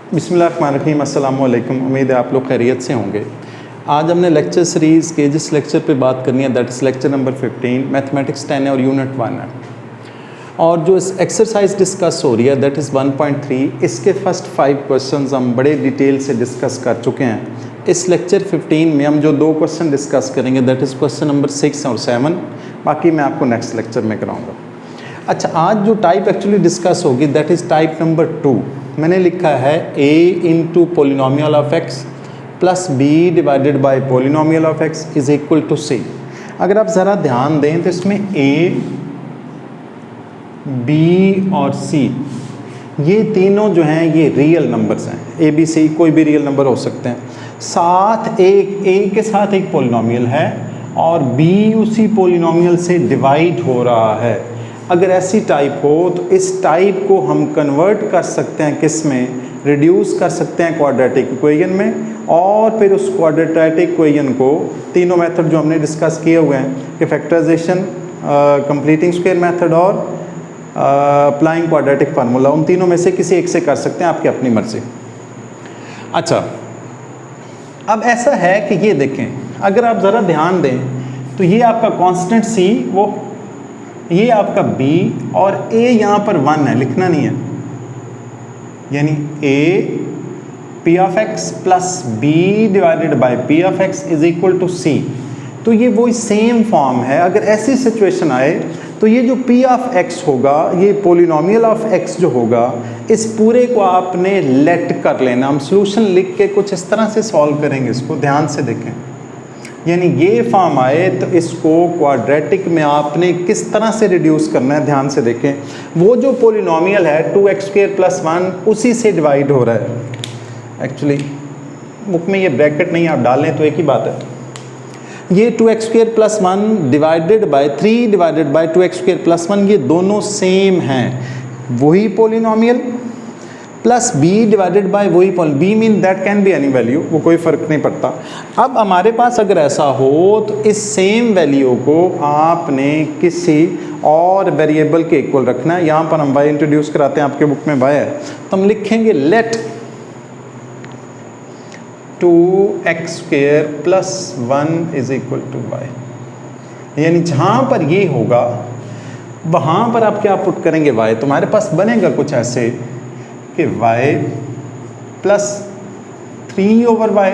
बिस्मिल्लाहिर्रहमानिर्रहीम, अस्सलाम वालेकुम। उम्मीद है आप लोग खैरियत से होंगे। आज हमने लेक्चर सीरीज़ के जिस लेक्चर पे बात करनी है that is lecture number 15 mathematics 10 है और यूनिट 1 है। और जो इस एक्सरसाइज डिस्कस हो रही है दैट इज़ 1.3, इसके फर्स्ट 5 क्वेश्चंस हम बड़े डिटेल से डिस्कस कर चुके हैं। इस लेक्चर 15 में हम जो 2 क्वेश्चन डिस्कस करेंगे दैट इज़ क्वेश्चन नंबर 6 और 7, बाकी मैं आपको नेक्स्ट लेक्चर में कराऊँगा। अच्छा, आज जो टाइप एक्चुअली डिस्कस होगी दैट इज़ टाइप नंबर 2। मैंने लिखा है a into polynomial of x plus b divided by polynomial of x is equal to c। अगर आप ज़रा ध्यान दें तो इसमें a, b और c ये तीनों जो हैं ये रियल नंबर्स हैं। a b c कोई भी रियल नंबर हो सकते हैं। साथ एक a के साथ एक पोलिनोमियल है और b उसी पोलिनोमियल से डिवाइड हो रहा है। अगर ऐसी टाइप हो तो इस टाइप को हम कन्वर्ट कर सकते हैं किस में, रिड्यूस कर सकते हैं क्वाड्रेटिक इक्वेशन में, और फिर उस क्वाड्रेटिक इक्वेशन को तीनों मेथड जो हमने डिस्कस किए हुए हैं कि फैक्टराइजेशन, कंप्लीटिंग स्क्वायर मेथड और अप्लाइंग क्वाड्रेटिक फार्मूला, उन तीनों में से किसी एक से कर सकते हैं, आपकी अपनी मर्जी। अच्छा, अब ऐसा है कि ये देखें, अगर आप ज़रा ध्यान दें तो ये आपका कांस्टेंट c, वो ये आपका b और a यहाँ पर 1 है, लिखना नहीं है, यानी a p of x plus b divided by p of x is equal to c। तो ये वही सेम फॉर्म है। अगर ऐसी सिचुएशन आए तो ये जो p ऑफ x होगा, ये पोलिनोमियल ऑफ x जो होगा, इस पूरे को आपने लेट कर लेना। हम सॉल्यूशन लिख के कुछ इस तरह से सॉल्व करेंगे, इसको ध्यान से देखें। यानी ये फॉर्म आए तो इसको क्वाड्रेटिक में आपने किस तरह से रिड्यूस करना है, ध्यान से देखें। वो जो पोलिनोमियल है 2x² + 1 उसी से डिवाइड हो रहा है। एक्चुअली बुक में ये ब्रैकेट नहीं, आप डालें तो एक ही बात है। ये 2x² + 1 divided by 3 divided by 2x² + 1, ये दोनों सेम हैं। वही polynomial plus b divided by वही b mean that can be any value, वो कोई फ़र्क नहीं पड़ता। अब हमारे पास अगर ऐसा हो तो इस सेम वैल्यू को आपने किसी और वेरिएबल के इक्वल रखना है। यहाँ पर हम y इंट्रोड्यूस कराते हैं, आपके बुक में y है, तो हम लिखेंगे let 2x² + 1 is equal to y। यानी जहाँ पर ये होगा वहाँ पर आप क्या पुट करेंगे y, तो हमारे पास बनेगा कुछ ऐसे कि y plus 3/y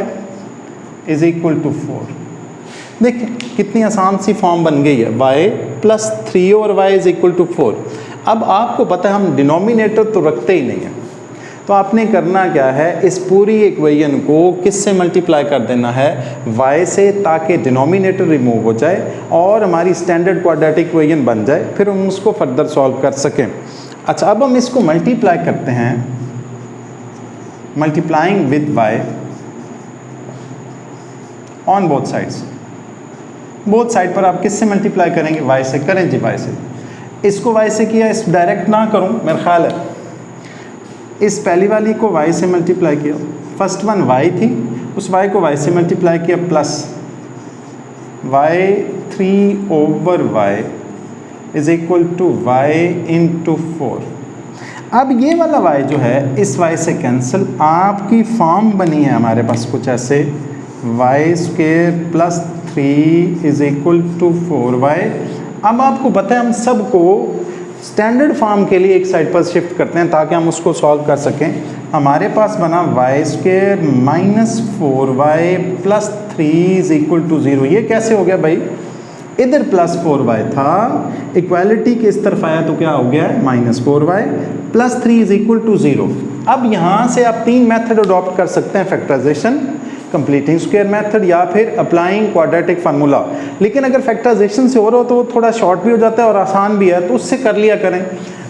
is equal to 4। देखिए कितनी आसान सी फॉर्म बन गई है, y plus 3/y is equal to 4। अब आपको पता है हम डिनोमिनेटर तो रखते ही नहीं है, तो आपने करना क्या है, इस पूरी इक्वेशन को किससे मल्टीप्लाई कर देना है, y से, ताकि डिनोमिनेटर रिमूव हो जाए और हमारी स्टैंडर्ड क्वाड्रेटिक इक्वेशन बन जाए, फिर हम उसको फर्दर सॉल्व कर सकें। अच्छा, अब हम इसको मल्टीप्लाई करते हैं, multiplying with y on both sides. Both side पर आप किससे मल्टीप्लाई करेंगे, y से करें जी, y से। इसको y से किया, इस डायरेक्ट ना करूं, मेरा ख्याल है इस पहली वाली को y से मल्टीप्लाई किया, फर्स्ट वन y थी, उस y को y से मल्टीप्लाई किया, plus y 3/y is equal to y into 4। अब ये वाला y जो है इस y से कैंसिल, आपकी फॉर्म बनी है हमारे पास कुछ ऐसे, y² + 3 is equal to 4y। अब आपको पता है हम सबको स्टैंडर्ड फॉर्म के लिए एक साइड पर शिफ्ट करते हैं ताकि हम उसको सॉल्व कर सकें। हमारे पास बना y² - 4y + 3 is equal to 0। ये कैसे हो गया भाई, इधर प्लस 4y था, इक्वालिटी के इस तरफ आया तो क्या हो गया है, -4y + 3 इज इक्वल टू 0। अब यहाँ से आप 3 मेथड अडॉप्ट कर सकते हैं, फैक्टराइजेशन, कंप्लीटिंग स्क्वायर मेथड या फिर अप्लाइंग क्वाड्रेटिक फार्मूला। लेकिन अगर फैक्टराइजेशन से हो रहा हो तो वो थोड़ा शॉर्ट भी हो जाता है और आसान भी है, तो उससे कर लिया करें।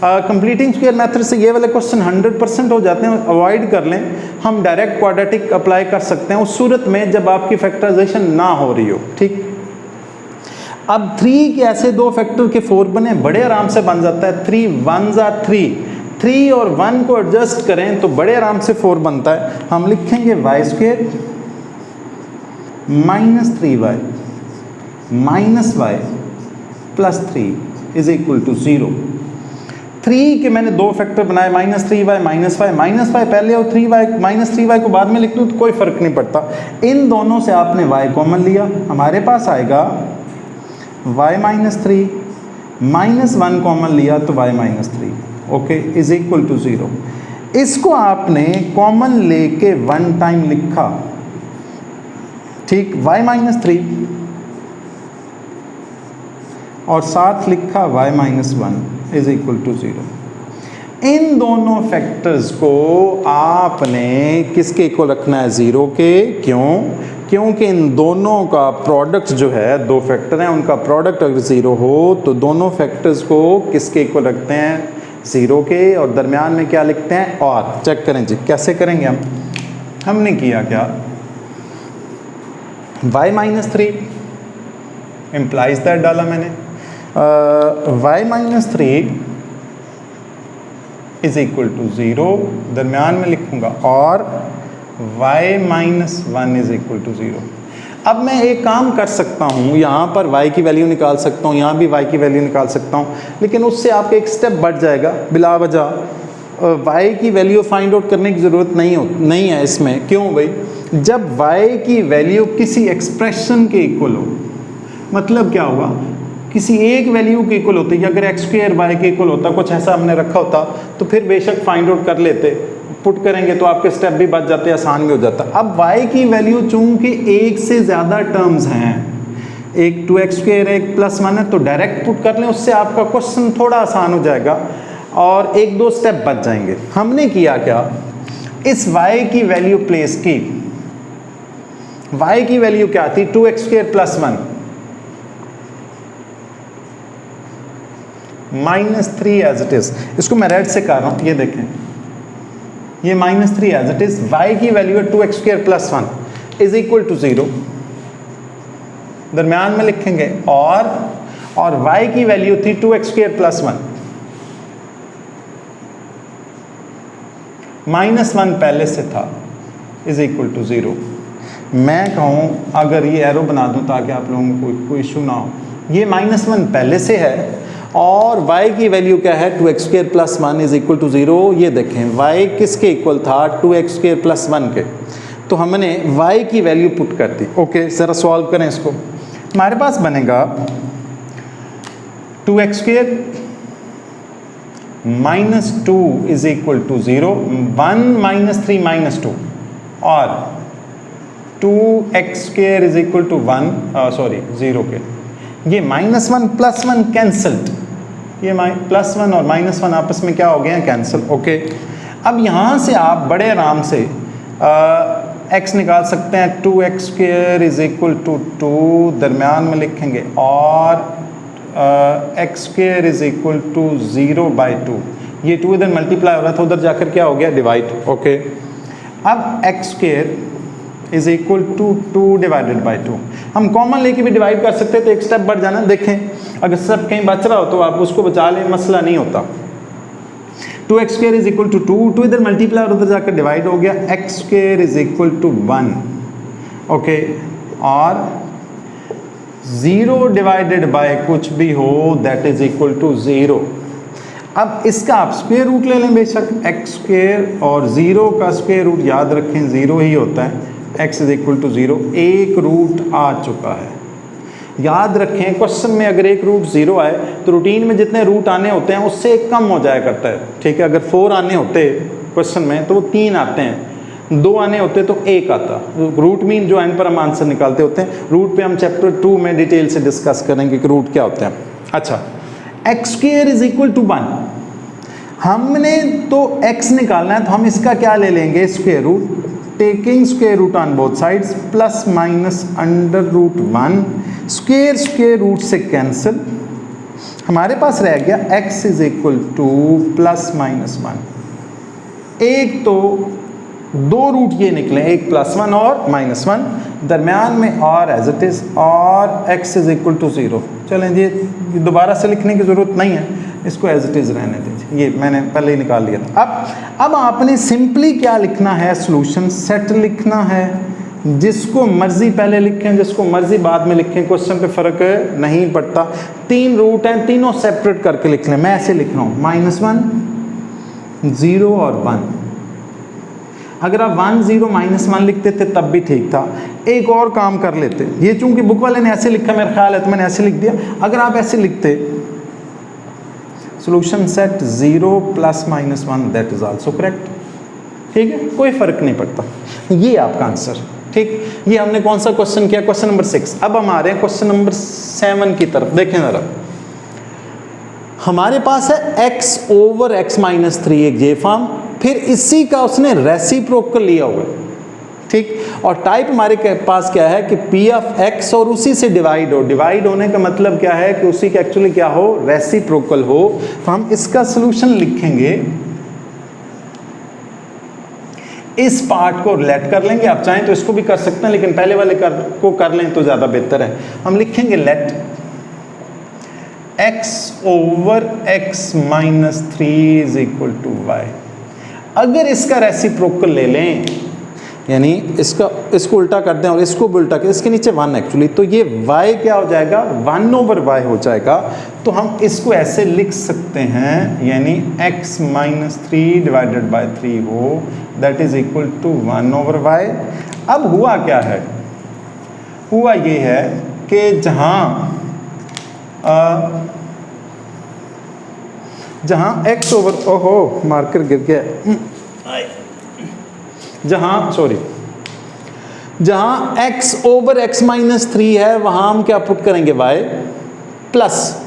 कंप्लीटिंग स्क्वायर मेथड से ये वाले क्वेश्चन 100% हो जाते हैं, अवॉइड कर लें। हम डायरेक्ट क्वाड्रेटिक अप्लाई कर सकते हैं उस सूरत में जब आपकी फैक्टराइजेशन ना हो रही हो, ठीक। अब 3 के ऐसे 2 फैक्टर के 4 बने, बड़े आराम से बन जाता है। 3 1 ज़ा 3 और 1 को एडजस्ट करें तो बड़े आराम से 4 बनता है। हम लिखेंगे y² - 3y - y + 3 is equal to 0। 3 के मैंने 2 फैक्टर बनाए, -3y -5 पहले और 3y -3y को बाद में लिख दूँ तो कोई फ़र्क नहीं पड़ता। इन दोनों से आपने y कॉमन लिया, हमारे पास आएगा y -3, -1 कॉमन लिया तो y -3, okay, is equal to 0। इसको आपने कॉमन लेके 1 टाइम लिखा, ठीक, y -3 और साथ लिखा y -1 इज इक्वल टू 0। इन दोनों फैक्टर्स को आपने किसके इक्वल रखना है? 0 के। क्यों? क्योंकि इन दोनों का प्रोडक्ट जो है, 2 फैक्टर हैं, उनका प्रोडक्ट अगर 0 हो तो दोनों फैक्टर्स को किसके इक्वल रखते हैं? 0 के। और दरमियान में क्या लिखते हैं? और। चेक करें जी, कैसे करेंगे हम? हमने किया क्या? y -3 इम्प्लाइज दैट डाला मैंने, y -3 इज इक्वल टू 0, दरमियान में लिखूंगा, और y -1 इज इक्वल टू 0। अब मैं एक काम कर सकता हूँ, यहाँ पर y की वैल्यू निकाल सकता हूँ, यहाँ भी y की वैल्यू निकाल सकता हूँ, लेकिन उससे आपका एक स्टेप बढ़ जाएगा बिला वजह। y की वैल्यू फाइंड आउट करने की ज़रूरत नहीं है इसमें। क्यों भाई? जब y की वैल्यू किसी एक्सप्रेशन के इक्वल हो, मतलब क्या होगा? किसी एक वैल्यू के इक्वल होती है, अगर x² y के इक्वल होता, कुछ ऐसा हमने रखा होता, तो फिर बेशक फाइंड आउट कर लेते, पुट करेंगे तो आपके स्टेप भी बच जाते, आसान भी हो जाता। अब y की वैल्यू चूंकि एक से ज़्यादा टर्म्स हैं, एक 2x² है, एक +1 है, तो डायरेक्ट पुट कर लें, उससे आपका क्वेश्चन थोड़ा आसान हो जाएगा और 1-2 स्टेप बच जाएंगे। हमने किया क्या? इस y की वैल्यू प्लेस की। y की वैल्यू क्या थी? 2x² +1 -3 as it is. इसको मैं रेड से कर रहा हूं, ये देखें, ये -3 एज इट इज। y की वैल्यू है 2x² +1 इज इक्वल टू 0, दरमियान में लिखेंगे, और y की वैल्यू थी 2x² +1, -1 पहले से था, इज इक्वल टू 0। मैं कहूँ अगर ये एरो बना दूं ताकि आप लोगों को कोई इशू ना हो, ये -1 पहले से है और y की वैल्यू क्या है? 2x² +1 is equal to 0। ये देखें y किसके इक्वल था? 2x² +1 के। तो हमने y की वैल्यू पुट कर दी। ओके, ज़रा सॉल्व करें इसको। हमारे पास बनेगा 2x² -2 इज इक्वल टू 0, 1 -3 -2, और 2x² इज इक्वल टू 0 के। ये -1 +1 कैंसल्ड, ये +1 और -1 आपस में क्या हो गए हैं? कैंसिल। ओके, अब यहाँ से आप बड़े आराम से x निकाल सकते हैं। 2x² इज इक्वल टू 2, दरमियान में लिखेंगे, और x² इज इक्वल टू 0/2। ये 2 इधर मल्टीप्लाई हो रहा था, उधर जाकर क्या हो गया? डिवाइड। ओके, अब x² इज इक्वल टू 2/2। हम कॉमन लेके भी डिवाइड कर सकते हैं, तो एक स्टेप बढ़ जाना। देखें, अगर सब कहीं बच रहा हो तो आप उसको बचा लें, मसला नहीं होता। 2x² इज इक्वल टू 2 इधर मल्टीप्लाई और उधर जाकर डिवाइड हो गया, x² is equal to 1। Okay, और 0 डिवाइडेड बाय कुछ भी हो दैट इज इक्वल टू 0। अब इसका आप स्क्वायर रूट ले लें बेशक, x² और 0 का स्क्वायर रूट याद रखें 0 ही होता है, x इज इक्वल टू 0। एक रूट आ चुका है, याद रखें क्वेश्चन में अगर एक रूट 0 आए तो रूटीन में जितने रूट आने होते हैं उससे एक कम हो जाया करता है, ठीक है। अगर 4 आने होते क्वेश्चन में तो वो 3 आते हैं, 2 आने होते तो 1 आता। रूट मीन जो एंड पर हम आंसर निकालते होते हैं, रूट पे हम चैप्टर 2 में डिटेल से डिस्कस करेंगे कि रूट क्या होते हैं। अच्छा, x² इज इक्वल टू 1, हमने तो x निकालना है तो हम इसका क्या ले लेंगे? Square root, taking square root on both sides, plus minus √1, square root से कैंसिल, हमारे पास रह गया x इज इक्वल टू +-1। एक तो 2 रूट ये निकले, एक +1 और -1, दरमियान में और एज इट इज़, और x इज इक्वल टू 0। चलें जी, दोबारा से लिखने की ज़रूरत नहीं है, इसको एज इट इज़ रहने दीजिए, ये मैंने पहले ही निकाल लिया था। अब आपने सिंपली क्या लिखना है? सॉल्यूशन सेट लिखना है, जिसको मर्जी पहले लिखें, जिसको मर्जी बाद में लिखें, क्वेश्चन पे फर्क नहीं पड़ता। 3 रूट हैं, तीनों सेपरेट करके लिख लें। मैं ऐसे लिख रहा हूँ -1 0 और 1। अगर आप 1 0 -1 लिखते थे तब भी ठीक था। एक और काम कर लेते, ये चूंकि बुक वाले ने ऐसे लिखा मेरा ख्याल है तो मैंने ऐसे लिख दिया। अगर आप ऐसे लिखते solution set 0 + -1 that is also correct. ठीक है, कोई फर्क नहीं पड़ता। ये आपका आंसर। ठीक, ये हमने कौन सा क्वेश्चन किया? Question number 6। अब हम आ रहे हैं क्वेश्चन नंबर 7 की तरफ। देखें जरा, हमारे पास है x/x-3 एक जे फॉर्म, फिर इसी का उसने रेसिप्रोकल लिया हुआ है। ठीक, और टाइप हमारे पास क्या है कि p(x) और उसी से डिवाइड हो। डिवाइड होने का मतलब क्या है कि उसी का एक्चुअली क्या हो? रेसिप्रोकल हो। तो हम इसका सॉल्यूशन लिखेंगे, इस पार्ट को रिलेट कर लेंगे। आप चाहें तो इसको भी कर सकते हैं, लेकिन पहले वाले को कर लें तो ज़्यादा बेहतर है। हम लिखेंगे लेट x/x-3 = y। अगर इसका रेसिप्रोकल ले लें, यानी इसको उल्टा कर दें और इसको भी उल्टा करें, इसके नीचे 1 एक्चुअली, तो ये y क्या हो जाएगा? 1/y हो जाएगा। तो हम इसको ऐसे लिख सकते हैं, यानी x-3 / 3 हो, that is equal to 1/y। अब हुआ क्या है? हुआ ये है कि जहां ओहो मार्कर गिर गया, जहां x/x-3 है वहां हम क्या पुट करेंगे? y plus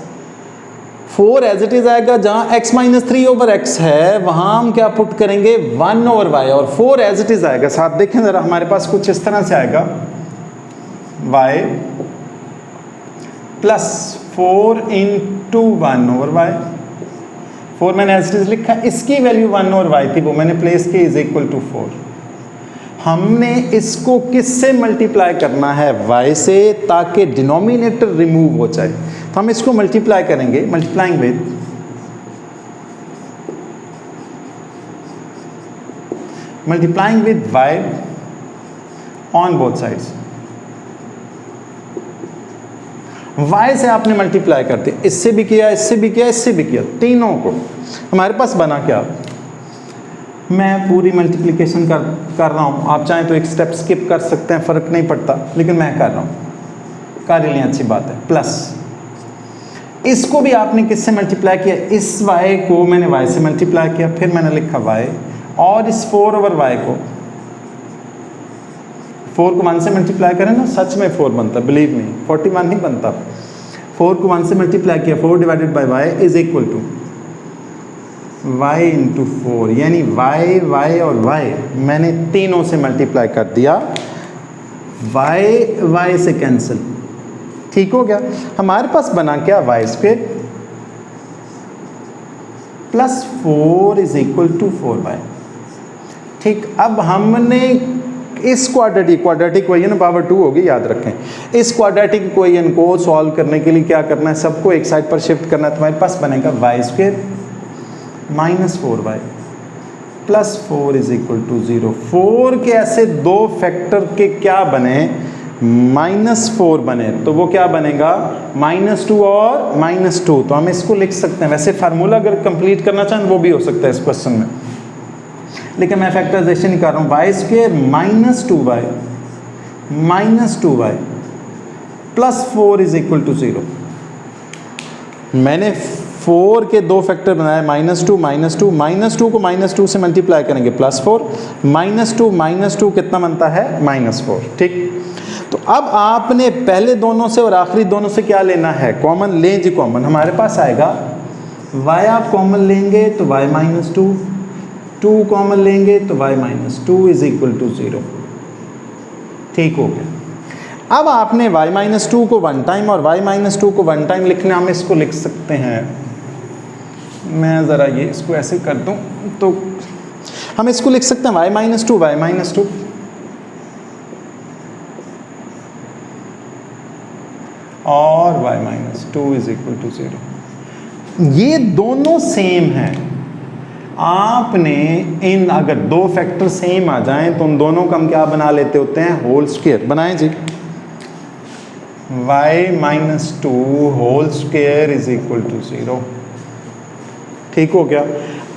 4 as it is आएगा। जहां x-3/x है वहां हम क्या पुट करेंगे? 1/y, और 4 एज इट इज आएगा। साथ देखें जरा, हमारे पास कुछ इस तरह से आएगा, y प्लस 4 × 1/y। 4 मैंने एज इट इज लिखा, इसकी वैल्यू 1/y थी, वो मैंने प्लेस की इज इक्वल टू 4। हमने इसको किससे मल्टीप्लाई करना है? y से, ताकि डिनोमिनेटर रिमूव हो जाए। तो हम इसको मल्टीप्लाई करेंगे, multiplying with y on both sides. y से आपने मल्टीप्लाई करते, इससे भी किया, इससे भी किया, इससे भी किया, तीनों को। हमारे पास बना क्या? मैं पूरी मल्टीप्लिकेशन कर रहा हूँ, आप चाहें तो एक स्टेप स्किप कर सकते हैं, फ़र्क नहीं पड़ता, लेकिन मैं कर रहा हूँ, कर लें, अच्छी बात है। प्लस इसको भी आपने किससे मल्टीप्लाई किया? इस y को मैंने y से मल्टीप्लाई किया, फिर मैंने लिखा y, और इस 4/y को, 4 को 1 से मल्टीप्लाई करें ना, सच में 4 बनता, बिलीव मी, 41 नहीं बनता। 4 को 1 से मल्टीप्लाई किया, 4 / y is equal to y × 4, यानी y और y मैंने तीनों से मल्टीप्लाई कर दिया, y से कैंसिल। ठीक हो गया। हमारे पास बना क्या? y² plus 4 is equal to 4y। ठीक, अब हमने इस क्वाड्रेटिक इक्वेशन पावर 2 होगी, याद रखें। इस क्वाड्रेटिक इक्वेशन को सॉल्व करने के लिए क्या करना है? सबको एक साइड पर शिफ्ट करना है। तुम्हारे पास बनेगा y² - 4y plus 4 is equal to 0। 4 के ऐसे दो फैक्टर के क्या बने? -4 बने, तो वो क्या बनेगा? -2 और -2। तो हम इसको लिख सकते हैं, वैसे फार्मूला अगर कंप्लीट करना चाहें वो भी हो सकता है इस क्वेश्चन में, लेकिन मैं फैक्टराइजेशन ही कर रहा हूँ। y² - 2y plus 4 is equal to 0। मैंने 4 के दो फैक्टर बनाए, -2 को -2 से मल्टीप्लाई करेंगे, +4 -2 कितना बनता है? -4। ठीक, तो अब आपने पहले दोनों से और आखिरी दोनों से क्या लेना है? कॉमन लें जी, कॉमन। हमारे पास आएगा y, आप कॉमन लेंगे तो y - 2 कॉमन लेंगे तो y - 2 इज इक्वल टू 0। ठीक हो गया। अब आपने y - 2 को 1 टाइम और y - 2 को 1 टाइम लिखना, हम इसको लिख सकते हैं, मैं ज़रा ये इसको ऐसे कर दूं तो हम इसको लिख सकते हैं y - 2 और y - 2 इज इक्वल टू 0। ये दोनों सेम हैं, आपने इन अगर दो फैक्टर सेम आ जाएं तो उन दोनों का हम क्या बना लेते होते हैं, होल स्क्वायर बनाएं जी। y-2 whole square is equal to 0। ठीक हो गया।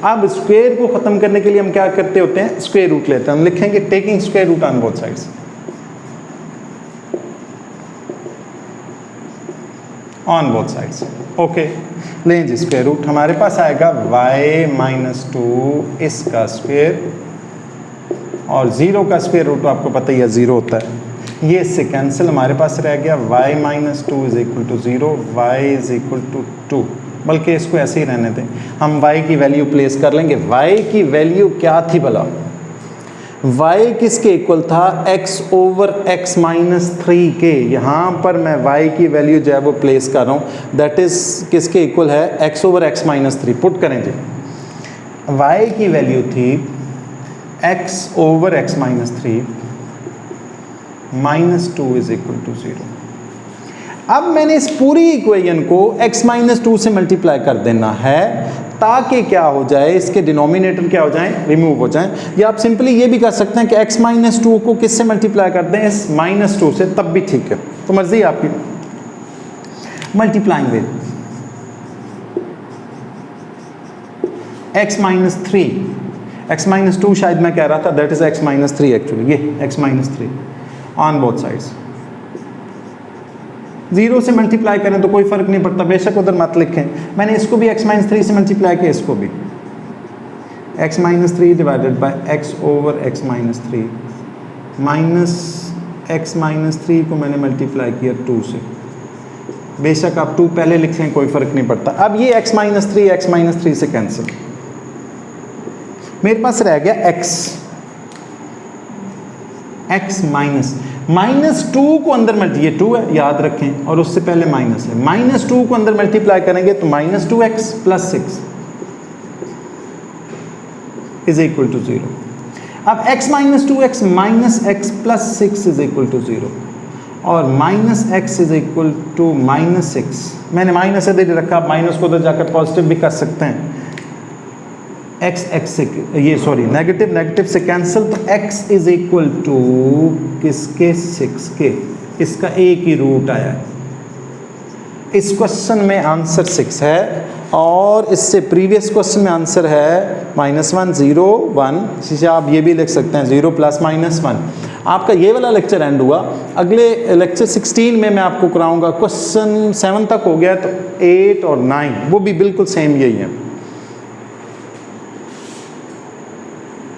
अब स्क्वायर को खत्म करने के लिए हम क्या करते होते हैं, स्क्वायर रूट लेते हैं। हम लिखेंगे taking square root on both sides, on both sides. Okay, लें जी स्क्वायर रूट, हमारे पास आएगा y-2 इसका स्क्वायर, और 0 का स्क्वायर रूट तो आपको पता ही है 0 होता है। ये इससे कैंसिल, हमारे पास रह गया y-2 is equal to 0, y is equal to 2। बल्कि इसको ऐसे ही रहने दें, हम y की वैल्यू प्लेस कर लेंगे। y की वैल्यू क्या थी भला, y किसके इक्वल था, x ओवर x माइनस 3 के। यहाँ पर मैं y की वैल्यू जो है वो प्लेस कर रहा हूँ, दैट इज किसके इक्वल है, x over x minus 3। Put करें जी, y की वैल्यू थी x over x minus 3 minus 2 is equal to 0। अब मैंने इस पूरी इक्वेशन को x माइनस 2 से मल्टीप्लाई कर देना है, ताकि क्या हो जाए, इसके डिनोमिनेटर क्या हो जाए, रिमूव हो जाए। या आप सिंपली ये भी कर सकते हैं कि x माइनस 2 को किससे मल्टीप्लाई कर दें, इस माइनस 2 से, तब भी ठीक है, तो मर्जी है आपकी। Multiplying with x minus 3, x minus 2 शायद मैं कह रहा था, that is x minus 3 actually, ये x minus 3 on both sides. 0 से मल्टीप्लाई करें तो कोई फर्क नहीं पड़ता, बेशक उधर मत लिखें। मैंने इसको भी x माइनस 3 से मल्टीप्लाई किया, इसको भी x minus 3 divided by x over x minus 3 minus x minus 3 को मैंने मल्टीप्लाई किया 2 से। बेशक आप 2 पहले लिखें, कोई फर्क नहीं पड़ता। अब ये x माइनस 3 से कैंसिल, मेरे पास रह गया x माइनस 2 को अंदर मल्टी, ये 2 है याद रखें, और उससे पहले माइनस है, माइनस 2 को अंदर मल्टीप्लाई करेंगे तो minus 2x plus 6 is equal to 0। अब x minus 2x minus x plus 6 is equal to 0, और minus x is equal to minus 6। मैंने माइनस इधर रखा, माइनस को उधर जाकर पॉजिटिव भी कर सकते हैं। x से ये सॉरी नेगेटिव से कैंसिल, तो x इज इक्वल टू किसके, 6 के। इसका एक ही रूट आया है। इस क्वेश्चन में आंसर 6 है, और इससे प्रीवियस क्वेश्चन में आंसर है -1 0 1। आप ये भी लिख सकते हैं 0 प्लस माइनस 1। आपका ये वाला लेक्चर एंड हुआ। अगले लेक्चर 16 में मैं आपको कराऊंगा, क्वेश्चन 7 तक हो गया, तो 8 और 9 वो भी बिल्कुल सेम यही है।